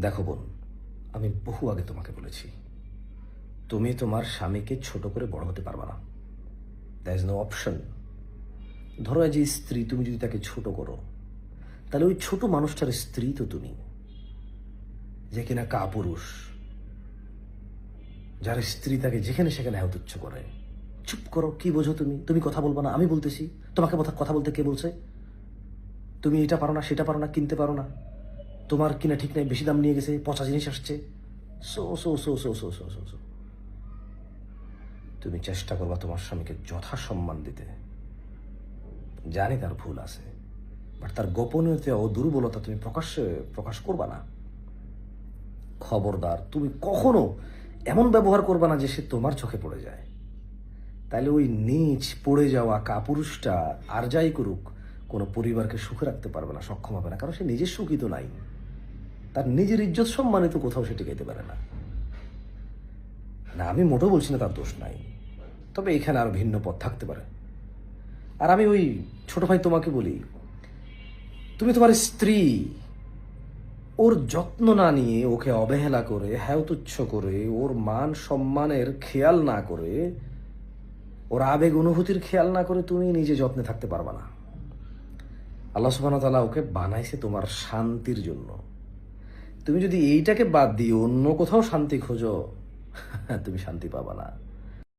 দেখো বোন, আমি বহু আগে তোমাকে বলেছি, তুমি তোমার স্বামীকে ছোট করে বড় হতে পারবে না। There is no option. ধরো যে স্ত্রী, তুমি যদি তাকে ছোট করো, তাহলে ওই ছোট মানুষটার স্ত্রী তো তুমি, যে কিনা কাপুরুষ, যার স্ত্রী তাকে যেখানে সেখানে তুচ্ছ করে। চুপ করো, কি বোঝো তুমি? তুমি কথা বলবো না? আমি বলতেছি। তোমাকে কথা বলতে কে বলছে? তুমি এটা পারো না, সেটা পারো না, কিনতে পারো না, তোমার কিনা ঠিক নাই, বেশি দাম নিয়ে গেছে, পচা জিনিস আসছে। So so so so so so so so তুমি চেষ্টা করবা তোমার স্বামীকে যথাসম্মান দিতে। জানি তার ভুল আছে, বাট তার গোপনীয়তা ও দুর্বলতা তুমি প্রকাশ করবা না। খবরদার, তুমি কখনো এমন ব্যবহার করবা না যে সে তোমার চোখে পড়ে যায়। তাইলে ওই নিচ পড়ে যাওয়া কাপুরুষটা আর যাই করুক, কোনো পরিবারকে সুখে রাখতে পারবে না, সক্ষম হবে না, কারণ সে নিজের সুখী তো নাই। তার নিজের ইজ্জত সম্মানিত কোথাও সে টিকাইতে পারে না। না, আমি মোটেও বলছি না তার দোষ নাই, তবে এখানে আরো ভিন্ন পথ থাকতে পারে। আর আমি ওই ছোট ভাই তোমাকে বলি, তুমি তোমার স্ত্রী, ওর যত্ন না নিয়ে, ওকে অবহেলা করে, তুচ্ছ করে, ওর মান সম্মানের খেয়াল না করে, ওর আবেগ অনুভূতির খেয়াল না করে তুমি নিজে যত্নে থাকতে পারবা না। আল্লাহ সুবহানাহু ওয়া তাআলা ওকে বানাইছে তোমার শান্তির জন্য। তুমি যদি এইটাকে বাদ দিয়ে অন্য কোথাও শান্তি খোঁজো, তুমি শান্তি পাবা না।